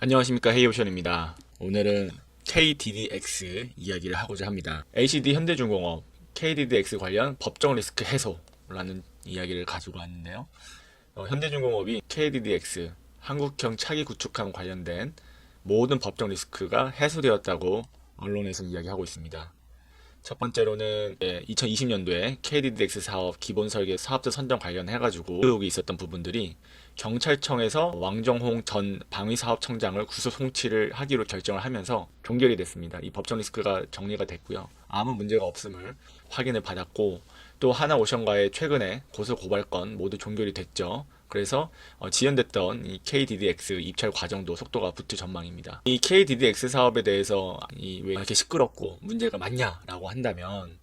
안녕하십니까, 헤이오션입니다. 오늘은 KDDX 이야기를 하고자 합니다. LCD 현대중공업 KDDX 관련 법정 리스크 해소라는 이야기를 가지고 왔는데요. 현대중공업이 KDDX 한국형 차기 구축함 관련된 모든 법정 리스크가 해소되었다고 언론에서 이야기하고 있습니다. 첫 번째로는 2020년도에 KDDX 사업 기본 설계 사업자 선정 관련해가지고 의혹이 있었던 부분들이 경찰청에서 왕정홍 전 방위사업청장을 구속 송치를 하기로 결정을 하면서 종결이 됐습니다. 이 법정 리스크가 정리가 됐고요. 아무 문제가 없음을 확인을 받았고, 또 하나오션과의 최근에 고소 고발건 모두 종결이 됐죠. 그래서 지연됐던 이 KDDX 입찰 과정도 속도가 붙을 전망입니다. 이 KDDX 사업에 대해서 왜 이렇게 시끄럽고 문제가 많냐라고 한다면,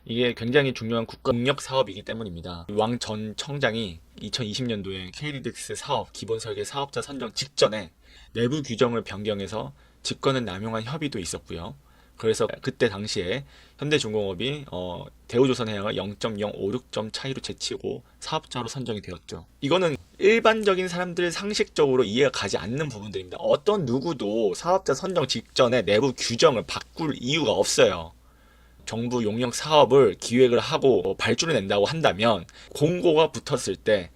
이게 굉장히 중요한 국가 공력 사업이기 때문입니다. 왕 전 청장이 2020년도에 KDDX 사업 기본 설계 사업자 선정 직전에 내부 규정을 변경해서 직권을 남용한 협의도 있었고요. 그래서 그때 당시에 현대중공업이 대우조선해양을 0.056점 차이로 제치고 사업자로 선정이 되었죠. 이거는 일반적인 사람들 상식적으로 이해가 가지 않는 부분들입니다. 어떤 누구도 사업자 선정 직전에 내부 규정을 바꿀 이유가 없어요. 정부 용역 사업을 기획을 하고 발주를 낸다고 한다면 공고가 붙었을 때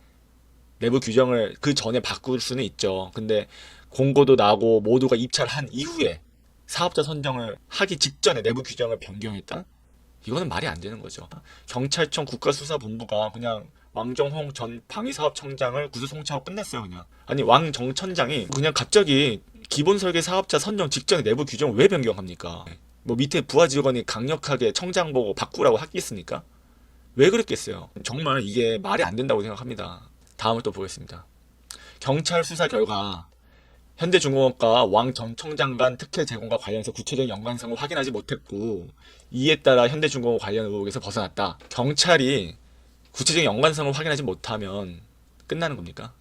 내부 규정을 그 전에 바꿀 수는 있죠. 근데 공고도 나고 모두가 입찰한 이후에 사업자 선정을 하기 직전에 내부 규정을 변경했다? 이거는 말이 안 되는 거죠. 경찰청 국가수사본부가 그냥 왕정홍 전 방위사업청장을 구속송치하고 끝냈어요, 그냥. 아니, 왕정청장이 그냥 갑자기 기본 설계 사업자 선정 직전에 내부 규정을 왜 변경합니까? 뭐 밑에 부하 직원이 강력하게 청장 보고 바꾸라고 하겠습니까? 왜 그랬겠어요? 정말 이게 말이 안 된다고 생각합니다. 다음을 또 보겠습니다. 경찰 수사 결과 현대중공업과 왕 전 청장 간 특혜 제공과 관련해서 구체적인 연관성을 확인하지 못했고, 이에 따라 현대중공업 관련 의혹에서 벗어났다. 경찰이 구체적인 연관성을 확인하지 못하면 끝나는 겁니까?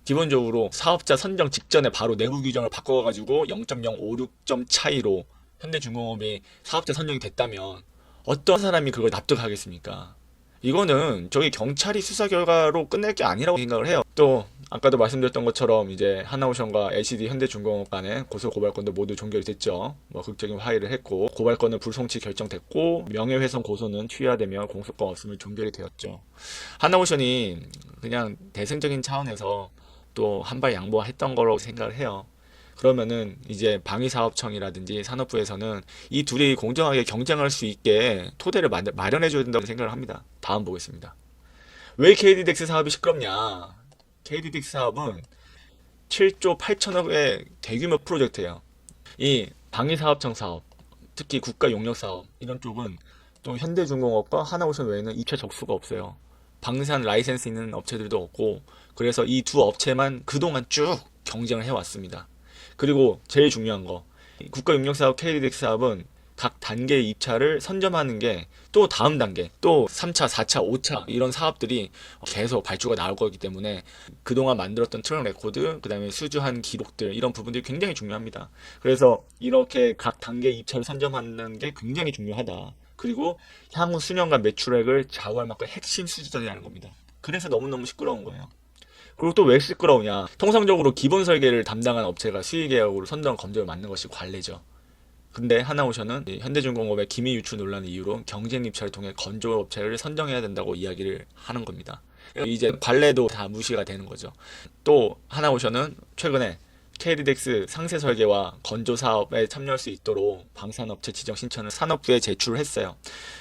기본적으로 사업자 선정 직전에 바로 내부 규정을 바꿔가지고 0.056점 차이로 현대중공업이 사업자 선정이 됐다면 어떤 사람이 그걸 납득하겠습니까? 이거는 저기 경찰이 수사 결과로 끝낼 게 아니라고 생각을 해요. 또 아까도 말씀드렸던 것처럼 이제 하나오션과 LCD 현대중공업 간의 고소 고발건도 모두 종결이 됐죠. 뭐 극적인 화해를 했고, 고발건은 불송치 결정됐고, 명예훼손 고소는 취하되며 공소권 없음을 종결이 되었죠. 하나오션이 그냥 대승적인 차원에서 또 한 발 양보했던 거라고 생각을 해요. 그러면은 이제 방위사업청이라든지 산업부에서는 이 둘이 공정하게 경쟁할 수 있게 토대를 마련해줘야 된다고 생각을 합니다. 다음 보겠습니다. 왜 KDDX 사업이 시끄럽냐? KDDX 사업은 7조 8천억의 대규모 프로젝트예요. 이 방위사업청 사업, 특히 국가용역사업 이런 쪽은 또 현대중공업과 하나오션 외에는 입찰 적수가 없어요. 방산 라이센스 있는 업체들도 없고, 그래서 이 두 업체만 그동안 쭉 경쟁을 해왔습니다. 그리고 제일 중요한 거, 국가용역사업 KDDX 사업은 각 단계의 입찰을 선점하는 게 또 다음 단계, 또 3차, 4차, 5차 이런 사업들이 계속 발주가 나올 거기 때문에 그동안 만들었던 트랙 레코드, 그 다음에 수주한 기록들, 이런 부분들이 굉장히 중요합니다. 그래서 이렇게 각 단계 입찰을 선점하는 게 굉장히 중요하다. 그리고 향후 수년간 매출액을 좌우할 만큼 핵심 수주자라는 겁니다. 그래서 너무너무 시끄러운 거예요. 그리고 또 왜 시끄러우냐? 통상적으로 기본 설계를 담당한 업체가 수의계약으로 선정 검증을 맡는 것이 관례죠. 근데 하나오션은 현대중공업의 기밀 유출 논란 이유로 경쟁 입찰을 통해 건조 업체를 선정해야 된다고 이야기를 하는 겁니다. 이제 관례도 다 무시가 되는 거죠. 또 하나오션은 최근에 KDDX 상세 설계와 건조 사업에 참여할 수 있도록 방산업체 지정 신청을 산업부에 제출을 했어요.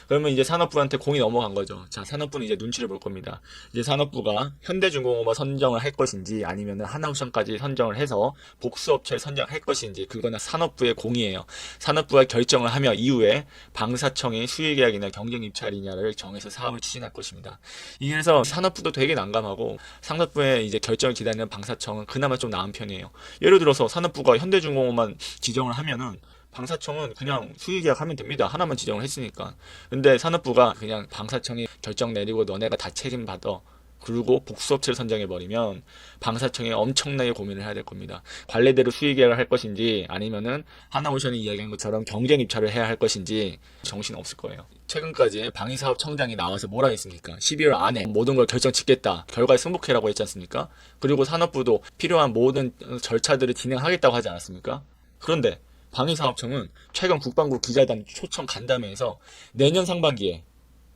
그러면 이제 산업부한테 공이 넘어간 거죠. 자, 산업부는 이제 눈치를 볼 겁니다. 이제 산업부가 현대중공업을 선정을 할 것인지 아니면 하나오션까지 선정을 해서 복수업체를 선정할 것인지, 그거는 산업부의 공이에요. 산업부가 결정을 하며 이후에 방사청이 수의계약이나 경쟁 입찰이냐를 정해서 사업을 추진할 것입니다. 이래서 산업부도 되게 난감하고, 산업부의 이제 결정을 기다리는 방사청은 그나마 좀 나은 편이에요. 예를 들어서 산업부가 현대중공업만 지정을 하면은 방사청은 그냥 수의계약 하면 됩니다. 하나만 지정을 했으니까. 근데 산업부가 그냥 방사청이 결정 내리고 너네가 다 책임받아, 그리고 복수업체를 선정해버리면 방사청에 엄청나게 고민을 해야 될 겁니다. 관례대로 수의계약을 할 것인지 아니면은 하나오션이 이야기한 것처럼 경쟁 입찰을 해야 할 것인지 정신 없을 거예요. 최근까지 방위사업청장이 나와서 뭐라 했습니까? 12월 안에 모든 걸 결정 짓겠다. 결과에 승복해라고 했지 않습니까? 그리고 산업부도 필요한 모든 절차들을 진행하겠다고 하지 않았습니까? 그런데 방위사업청은 최근 국방부 기자단 초청 간담회에서 내년 상반기에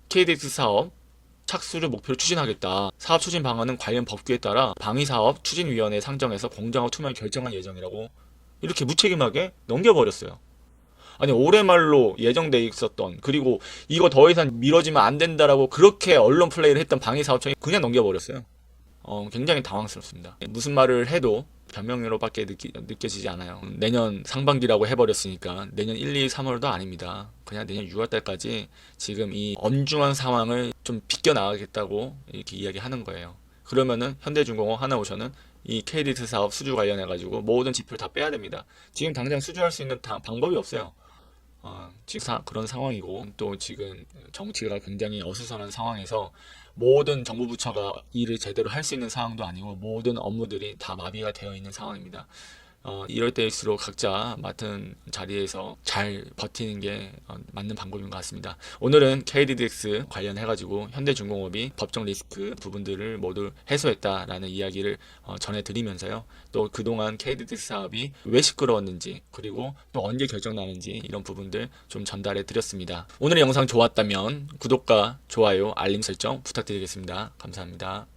KDX 사업 착수를 목표로 추진하겠다. 사업 추진 방안은 관련 법규에 따라 방위사업 추진위원회에 상정해서 공정하고 투명하게 결정할 예정이라고 이렇게 무책임하게 넘겨버렸어요. 아니 올해 말로 예정돼 있었던, 그리고 이거 더 이상 미뤄지면 안 된다라고 그렇게 언론 플레이를 했던 방위사업청이 그냥 넘겨버렸어요. 굉장히 당황스럽습니다. 무슨 말을 해도 변명으로밖에 느껴지지 않아요. 내년 상반기라고 해버렸으니까 내년 1, 2, 3월도 아닙니다. 그냥 내년 6월달까지 지금 이 엄중한 상황을 좀 비껴나가겠다고 이렇게 이야기하는 거예요. 그러면은 현대중공업, 하나오션은 이 KDX 사업 수주 관련해가지고 모든 지표를 다 빼야 됩니다. 지금 당장 수주할 수 있는 방법이 없어요. 지금 그런 상황이고, 또 지금 정치가 굉장히 어수선한 상황에서 모든 정부 부처가 일을 제대로 할 수 있는 상황도 아니고 모든 업무들이 다 마비가 되어 있는 상황입니다. 이럴 때일수록 각자 맡은 자리에서 잘 버티는 게 맞는 방법인 것 같습니다. 오늘은 KDDX 관련해가지고 현대중공업이 법정 리스크 부분들을 모두 해소했다라는 이야기를 전해드리면서요. 또 그동안 KDDX 사업이 왜 시끄러웠는지, 그리고 또 언제 결정나는지 이런 부분들 좀 전달해 드렸습니다. 오늘의 영상 좋았다면 구독과 좋아요, 알림 설정 부탁드리겠습니다. 감사합니다.